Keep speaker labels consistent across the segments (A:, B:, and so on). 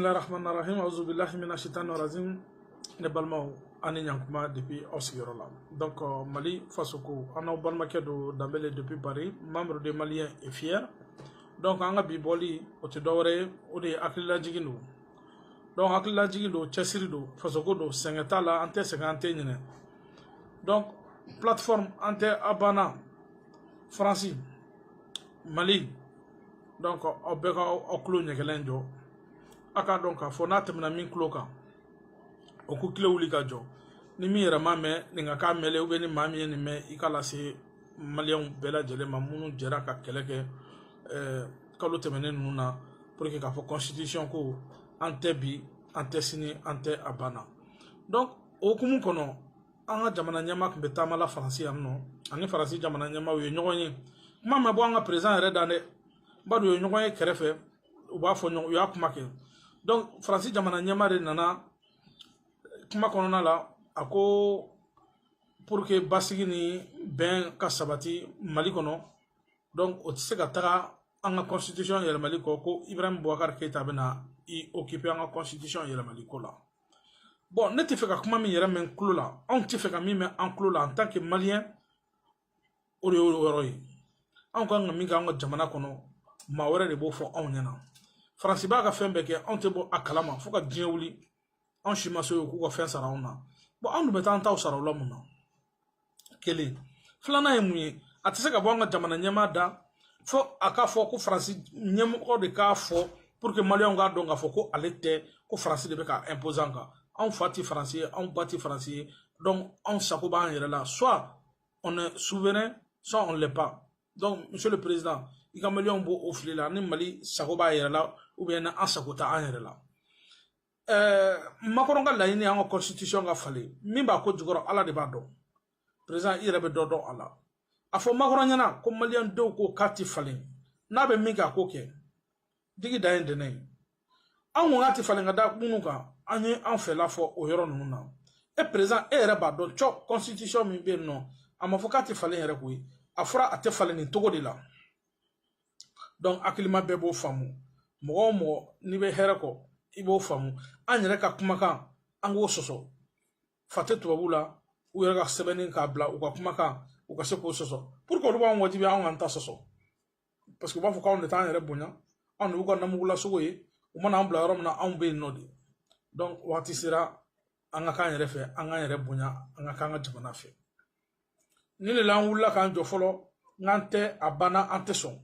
A: Bismillahirrahmanirrahim. Auzubillahi minash-shaytanir-rajim. Ne balmaw ani nyankuma depuis Osiyorola. Donc Mali Fasoko, on a balmaké do Dambélé depuis Paris, membre des Maliens est fier. Donc anga biboli otidore ode akila jigino. Donc akila jigino chesirido Fasoko do sengeta ante 50 nyene. Donc plateforme ante abana Franci Mali. Donc obeka oklo nyekelenjo. Aka donc fo na temna min kloka o ku kile wuli ka jo ni mi yɛrɛ ma mɛ ni ka ka mɛlɛ ou ni maa min ye nin mɛ i ka lase maliyɛnw bɛɛ lajɛlen ma minnu jɛra ka kɛlɛ kɛ kalo tɛmɛnen ninnu na pour que k'a fɔ constitution ko an tɛ bi an tɛ sini an tɛ a banna. Donc o hukumu kɔnɔ an ka jamana ɲɛma tun bɛ taamala Faransi yan nɔ ani Faransi jamana ɲɛma u ye ɲɔgɔn ye kuma ma bɔ an ka président yɛrɛ da dɛ ba do u ye ɲɔgɔn ye kɛrɛfɛ u b'a fɔ ɲɔgɔn u y'a kuma kɛ. Donc Faransi jamana ɲɛma de nana kuma kɔnɔna la a ko pour que basigi ni bɛn ka sabati Mali kɔnɔ donc o tɛ se ka taga an ka constitution yɛlɛmali kɔ ko Ibrahim Boubacar Keita bɛna i occuper an ka constitution yɛlɛmali ko la. Bon ne tɛ fɛ ka kuma min yɛrɛ mɛn tulo la anw tɛ fɛ ka min mɛn an tulo la en tant que malien o de y'o yɔrɔ ye anw kan ka min kɛ an ka jamana kɔnɔ maa wɛrɛ de b'o fɔ anw ɲɛna. Faransi b'a ka fɛn bɛɛ kɛ anw tɛ bɔ a kalama fo ka diɲɛ wuli anw si ma se k'u ka fɛn sara anw na. Bon anw dun bɛ taa an taw sara o la mun na kelen filanan ye mun ye a tɛ se ka bɔ an ka jamana ɲɛmaa da fo a k'a fɔ ko Faransi ɲɛmɔgɔ de k'a fɔ pour que maliyɛnw k'a dɔn k'a fɔ ko ale tɛ ko Faransi de bɛ k'a imposer an kan anw fa tɛ Faransi ye anw ba tɛ Faransi ye donc anw sago b'an yɛrɛ la soit on est souverain soit on l'est pas. Donc monsieur le président i ka maliyɛnw b'o o fili la ni Mali sago b'a yɛrɛ la ou bien an sago tɛ an yɛrɛ la. Macron ka laɲini an ka constitution ka falen min b'a ko jukɔrɔ ala de b'a dɔn président i yɛrɛ bɛ dɔ dɔn a la a fɔ Macron ɲɛna ko maliyɛn denw ko k'a tɛ falen n'a bɛ min kɛ a k'o kɛ digi da ye dɛnɛ ye an ko k'a tɛ falen ka da minnu kan an ye an fɛla fɔ o yɔrɔ ninnu na président e yɛrɛ b'a dɔn cɔ constitution min bɛ yen nɔ a ma fɔ k'a tɛ falen yɛrɛ koyi a fɔra a tɛ falen nin cogo de la. Donc hakilima bɛɛ b'o faamu mɔgɔ o mɔgɔ n'i bɛ hɛrɛ kɔ i b'o faamu an yɛrɛ ka kumakan an k'o sɔsɔ fa tɛ tubabu la u yɛrɛ ka sɛbɛnni k'a bila u ka kumakan u ka se k'o sɔsɔ pour que olu b'an wajibi an k'an ta sɔsɔ parce que u b'a fɔ k'anw de t'an yɛrɛ bonya anw de b'u ka namugulasogo ye u mana an bila yɔrɔ min na anw bɛ yen nɔ de. Donc waati sera an ka k'an yɛrɛ fɛ an k'an yɛrɛ bonya an ka k'an ka jamana fɛ ni de la an wulila k'an jɔ fɔlɔ n'an tɛ a banna an tɛ sɔn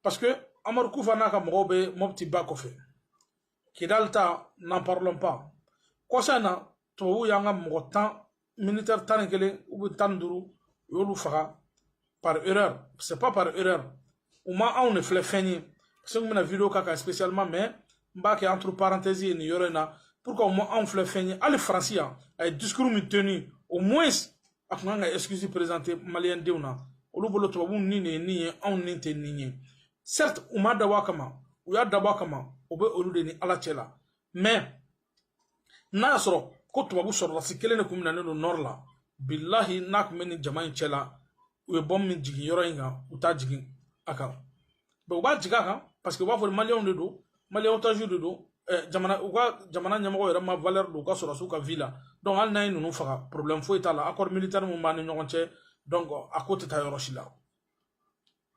A: parce que Amadou Koufa n'a ka mɔgɔw bɛ Mopti ba kɔfɛ Kidal ta n'en parlons pas kɔsa in na tubabu y'an ka mɔgɔ 10 militaire 11 ou 15 u y'olu faga par erreur c'est pas par erreur u ma anw de filɛ fɛn ye parce que n bɛna vidéo k'a kan spécialement mais n b'a kɛ entre parenthèses ye nin yɔrɔ in na pour que u ma anw filɛ fɛn ye hali Faransi yan a ye discours min tenu au moins a tun kan ka excuse présenter maliyɛn denw na olu bolo tubabu ni de ye nin ye anw ni tɛ nin ye. Certes u ma dabɔ a kama u y'a dabɔ a kama o bɛ olu de ni ala cɛ la mais n'a y'a sɔrɔ ko tubabu sɔrɔdasi kelen de tun minɛnen don nord la bilahi n'a tun bɛ nin jama in cɛ la u ye bɔn min jigin yɔrɔ in kan u t'a jigin a kan u b'a jigin a kan parce que u b'a fɔ maliyɛnw de don maliyɛn otage de don u ka jamana ɲɛmɔgɔ yɛrɛ ma valeur don u ka sɔrɔdasiw ka vie la donc hali n'a ye ninnu faga problème foyi t'a la accord militaire min b'an ni ɲɔgɔn cɛ donc a ko tɛ taa yɔrɔ si la.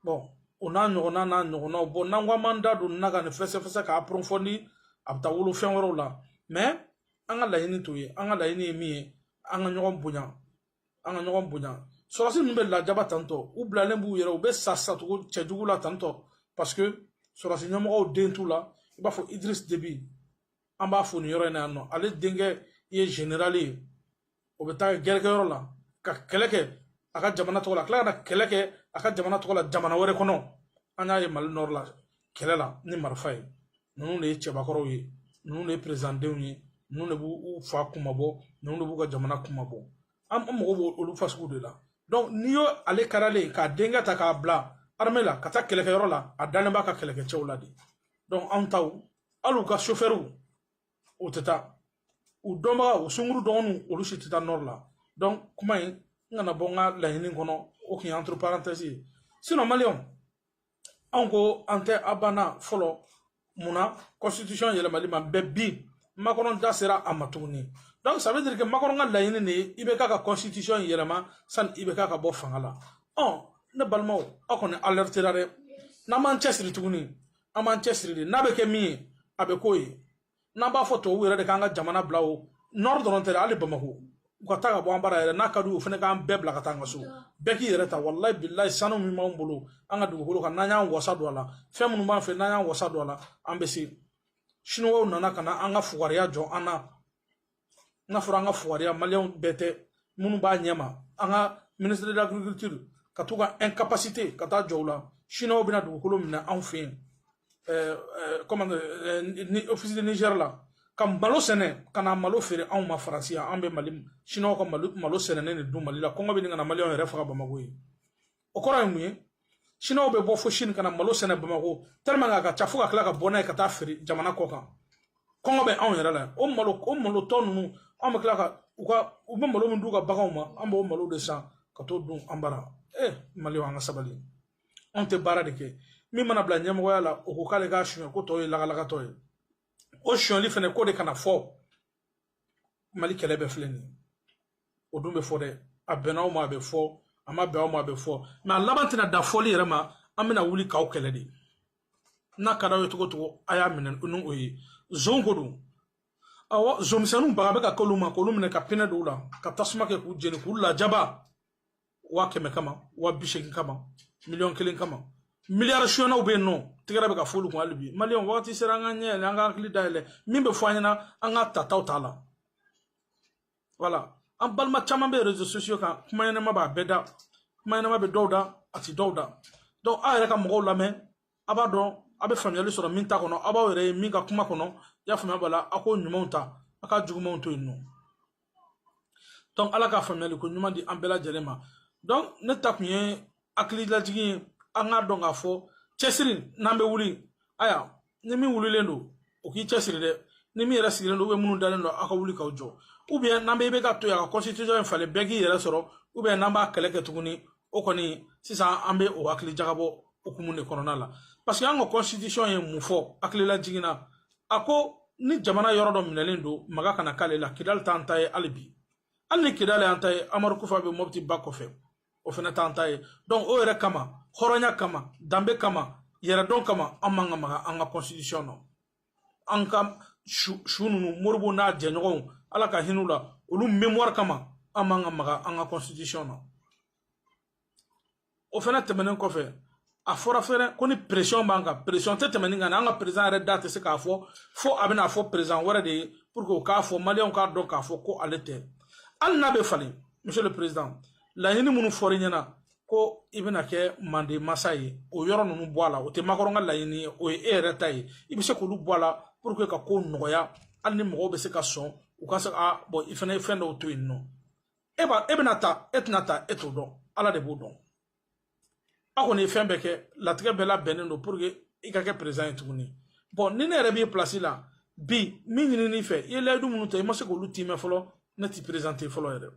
A: Bon o n'a ɲɔgɔnna n'a ɲɔgɔnnaw bon n'an ko an m'an da don nin na ka nin fɛsɛfɛsɛ k'a approfondi a bɛ taa wolo fɛn wɛrɛw la mais an ka laɲini t'o ye an ka laɲini ye min ye an ka ɲɔgɔn bonya an ka ɲɔgɔn bonya sɔrɔdasi ninnu bɛ lajaba tantɔ u bilalen b'u yɛrɛ u bɛ sa cogo cɛjugu la tantɔ parce que sɔrɔdasi ɲɛmɔgɔw den t'u la i b'a fɔ Idriss Déby an b'a fɔ nin yɔrɔ in na yan nɔ ale denkɛ ye général ye o bɛ taa gɛrɛkɛyɔrɔ la ka kɛlɛ kɛ a ka jamana tɔgɔ la a tila ka na kɛlɛ kɛ a ka jamana tɔgɔ la jamana wɛrɛ kɔnɔ an y'a ye Mali nord la kɛlɛ la ni marifa ye ninnu de ye cɛbakɔrɔw ye ninnu de ye président denw ye ninnu de b'u fa kuma bɔ ninnu de b'u ka jamana kuma bɔ an mago b'o olu fasugu de la. Donc n'i y'o ale karalen k'a denkɛ ta k'a bila armée la ka taa kɛlɛkɛyɔrɔ la a dalen b'a ka kɛlɛkɛcɛw la de. Donc anw taw hali u ka chauffeur o tɛ taa u dɔnbaga u sunkuru dɔgɔninw olu si tɛ taa nord la. Donc kuma in n kana bɔ n ka laɲini kɔnɔ o tun ye entre parenthèses ye sinon maliyɛnw anw ko an tɛ a banna fɔlɔ muna constitution yɛlɛmali ma bɛɛ bi Macron da sera a ma tuguni donc ça veut dire que Macron ka laɲini ne i bɛ k'a ka constitution yɛlɛma sani i bɛ k'a ka bɔ fanga la ne balimaw aw kɔni alerte la dɛ n'an m'an cɛsiri tuguni an b'an cɛsiri de n'a bɛ kɛ min ye a bɛ k'o ye n'an b'a fɔ tubabuw yɛrɛ de k'an ka jamana bila o nord dɔrɔn tɛ dɛ hali Bamako u ka taa ka bɔ an bara yɛrɛ n'a ka d'u ye o fana k'an bɛɛ bila ka taa an ka so bɛɛ k'i yɛrɛ ta wallahi billahi sanu min b'an bolo an ka dugukolo kan n'an y'an wasa don a la fɛn minnu b'an fɛ n'an y'an wasa don a la an bɛ se chinois nana ka na an ka fugariya jɔ an na n'a fɔra an ka fugariya maliyɛnw bɛɛ tɛ minnu b'a ɲɛma an ka ministre de l'agriculture ka t'u ka incapacité ka taa jɔ u la chinois bɛna dugukolo minɛ anw fɛ yen office de Niger la ka malo sɛnɛ ka na malo feere anw ma Faransi yan an bɛ Mali chinois ka malo sɛnɛnen de dun Mali la kɔngɔ bɛ nin ka na maliyɛnw yɛrɛ faga Bamako ye o kɔrɔ ye mun ye chinois bɛ bɔ fo Chine ka na malo sɛnɛ Bamako tellement a ka ca fo ka tila ka bɔ n'a ye ka taa feere jamana kɔ kan kɔngɔ bɛ anw yɛrɛ la o malo tɔ ninnu an bɛ tila ka u bɛ malo min d'u ka baganw ma an b'o malo de san ka t'o dun an bara maliyɛnw an ka sabali anw tɛ baara de kɛ min mana bila ɲɛmɔgɔya la o ko k'ale k'a suɲɛ ko tɔw ye lagalagatɔ ye o suɲɛli fɛnɛ ko de kana fɔ Mali kɛlɛ bɛ filɛ nin ye o dun bɛ fɔ dɛ a bɛnna aw ma a bɛ fɔ a ma bɛn aw ma a bɛ fɔ mais a laban tɛna da fɔli yɛrɛ ma an bɛna wuli k'aw kɛlɛ de n'a ka d'aw ye cogo cogo a y'a minɛ ni o ye zon ko don awɔ zonmisɛnninw baga bɛ ka k'olu ma k'olu minɛ ka pinɛ don u la ka tasuma kɛ k'u jeni k'u lajaba 100 kama 80 kama 1,000,000 kama miliyari suyɔnaw bɛ yen nɔ tigɛrɛ bɛ ka f'olu kun hali bi maliyɛnw wagati sera an ka ɲɛ yɛlɛ an ka hakili dayɛlɛ min bɛ fɔ an ɲɛna an ka tataw t'a la voilà an balima caman bɛ réseaux sociaux kan kuma ɲɛnɛma b'a bɛɛ da kuma ɲɛnɛma bɛ dɔw da a ti dɔw da donc aw yɛrɛ ka mɔgɔw lamɛn a b'a dɔn a bɛ faamuyali sɔrɔ min ta kɔnɔ aw b'aw yɛrɛ ye min ka kuma kɔnɔ i y'a faamuya b'a la a k'o ɲumanw ta a ka jugumanw to yen nɔ donc ala ka faamuyali ko ɲuman di an bɛɛ lajɛlen ma donc ne ta kun ye hakili lajigin ye an k'a dɔn k'a fɔ cɛsiri n'an bɛ wuli aya ni min wulilen don o k'i cɛsiri dɛ ni min yɛrɛ sigilen don minnu dalen don aw ka wuli k'aw jɔ ou bien n'an bɛ i bɛ ka to yen a ka constitution in falen bɛɛ k'i yɛrɛ sɔrɔ ou bien n'an b'a kɛlɛ kɛ tuguni o kɔni sisan an bɛ o hakili jagabɔ hukumu de kɔnɔna la parce que an ka constitution ye mun fɔ hakili lajiginna a ko ni jamana yɔrɔ dɔ minɛlen don maga kana k'ale la Kidali t'an ta ye hali bi hali ni Kidali y'an ta ye Amadu Kufa bɛ Mopti ba kɔfɛ o fana t'an ta ye donc o yɛrɛ kama hɔrɔnya kama danbe kama yɛrɛdɔn kama an man ka maga an ka constitution na an ka su ninnu Moribo n'a jɛɲɔgɔnw ala ka hin'u la olu mémoire kama an man ka maga an ka constitution na o fana tɛmɛnen kɔfɛ a fɔra fɛnɛ ko ni pression b'an kan pression tɛ tɛmɛ nin kan an ka président yɛrɛ da tɛ se k'a fɔ fo a bɛna fɔ président wɛrɛ de ye pour que o k'a fɔ maliyɛnw k'a dɔn k'a fɔ ko ale tɛ hali n'a bɛ falen monsieur le président laɲini minnu fɔr'i ɲɛna ko i bɛna kɛ manden masa ye o yɔrɔ ninnu bɔ a la o tɛ Macron ka laɲini ye o ye e yɛrɛ ta ye i bɛ se k'olu bɔ a la pour que ka ko nɔgɔya hali ni mɔgɔw bɛ se ka sɔn u ka se ka bon i fana ye fɛn dɔw to yen nɔ e bɛna ta e tɛna ta e t'o dɔn ala de b'o dɔn aw kɔni ye fɛn bɛɛ kɛ latigɛ bɛɛ labɛnnen don pour que i ka kɛ président ye tuguni bon ni ne yɛrɛ b'i place la bi min ɲinini fɛ i ye layidu minnu ta i ma se k'olu timɛ fɔlɔ ne ti présenté fɔlɔ yɛrɛ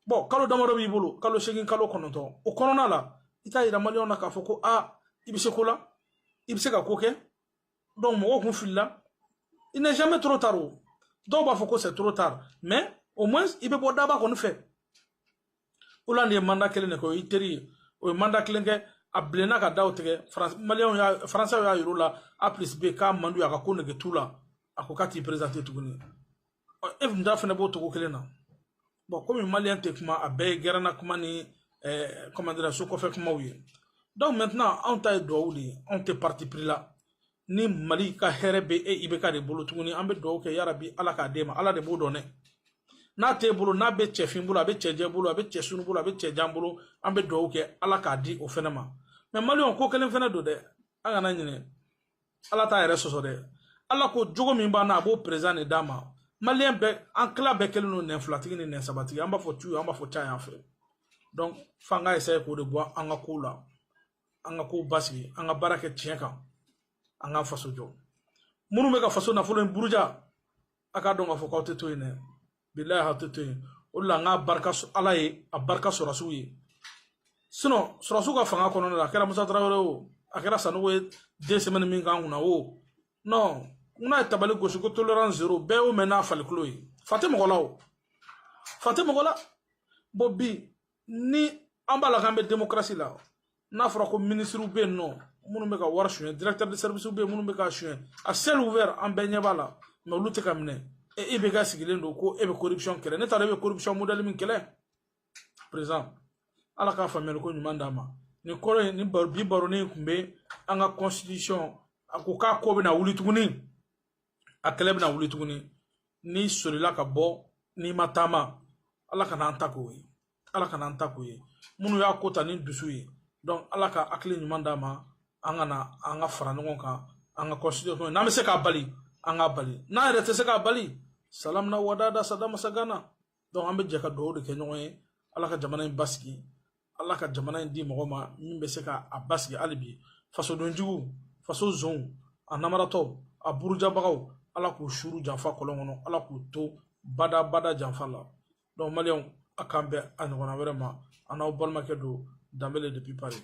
A: bon kalo damadɔ b'i bolo kalo 8 kalo 9 o kɔnɔna la i t'a yira maliyɛnw na k'a fɔ ko i bɛ se ko la i bɛ se ka ko kɛ donc mɔgɔw kun filila il n'est jamais trop tard o dɔw b'a fɔ ko c'est trop tard mais au moins i bɛ bɔ daba kɔni fɛ o la nin ye mandat kelen de kɛ o y'i teri ye o ye mandat kelen kɛ a bilenna ka daw tigɛ faransɛw y'a yir'u la A+B k'a man d'u ye a ka ko nege t'u la a ko k'a t'i présenté tuguni e tun fana b'o togo kelen na bon komi maliyɛn tɛ kuma a bɛɛ ye gɛrɛnna kuma ni comment dire so kɔfɛ kumaw ye donc maintenant anw ta ye duwawu de ye anw tɛ parti pris la ni Mali ka hɛrɛ bɛ IBK de bolo tuguni an bɛ duwawu kɛ yarabi ala k'a d'e ma ala de b'o dɔn dɛ n'a t'e bolo n'a bɛ cɛfin bolo a bɛ cɛjɛ bolo a bɛ cɛsunu bolo a bɛ cɛjan bolo an bɛ duwawu kɛ ala k'a di o fana ma mais maliyɛnw ko kelen fana don dɛ an kana ɲinɛ ala t'a yɛrɛ sɔsɔ dɛ ala ko jogo min b'an na a b'o président de d'a ma maliyɛn bɛɛ an tila bɛɛ kelen don nɛn filatigi ni nɛn sabatigi an b'a fɔ tu ye an b'a fɔ ca yan fɛ donc f'an ka essayer k'o de bɔ an ka kow la an ka kow basigi an ka baara kɛ tiɲɛ kan an ka faso jɔ minnu bɛ ka faso nafolo in buruja a k'a dɔn k'a fɔ k'aw tɛ to yen dɛ bilahi aw tɛ to yen o de la an ka barika ala ye a barika sɔrɔsiw ye sinon sɔrɔsiw ka fanga kɔnɔna la a kɛra Musa Tarawele o a kɛra Sanogo ye 2 semaines min k'an kunna o non n'a tabali gosi ko tolérance zéro bɛɛ y'o mɛn n'a falikilo ye fa tɛ mɔgɔ la o fa tɛ mɔgɔ la bon bi ni an b'a la k'an bɛ démocratie la n'a fɔra ko ministre bɛ yen nɔ minnu bɛ ka wari suɲɛ directeur de service bɛ yen minnu bɛ ka suɲɛ a ciel ouvert an bɛɛ ɲɛ b'a la mais olu tɛ ka minɛ e bɛ ka sigilen don ko e bɛ corruption kɛlɛ ne t'a dɔn e bɛ corruption modèle min kɛlɛ président ala k'a faamuyali ko ɲuman d'a ma ni kɔrɔ ni bi baronin tun bɛ an ka constitution a ko k'a ko bɛna wuli tuguni a kɛlɛ bɛna wuli tuguni ni solila ka bɔ n'i ma taama ala kana an ta k'o ye ala kana an ta k'o ye minnu y'a ko ta ni dusu ye donc ala ka hakili ɲuman d'a ma an kana an ka fara ɲɔgɔn kan an ka constitution n'an bɛ se k'a bali an k'a bali n'an yɛrɛ tɛ se k'a bali salamuna wadada sadama sagana donc an bɛ jɛ ka dugawu de kɛ ɲɔgɔn ye ala ka jamana in basigi ala ka jamana in di mɔgɔ ma min bɛ se ka a basigi hali bi fasodonjugu faso zonw a namaratɔw a burujabagaw ala k'u suru janfa kɔlɔn kɔnɔ ala k'u to bada janfa la donc maliyɛnw a k'an bɛn a ɲɔgɔnna wɛrɛ ma a n'aw balimakɛ don Danbele depuis Paris.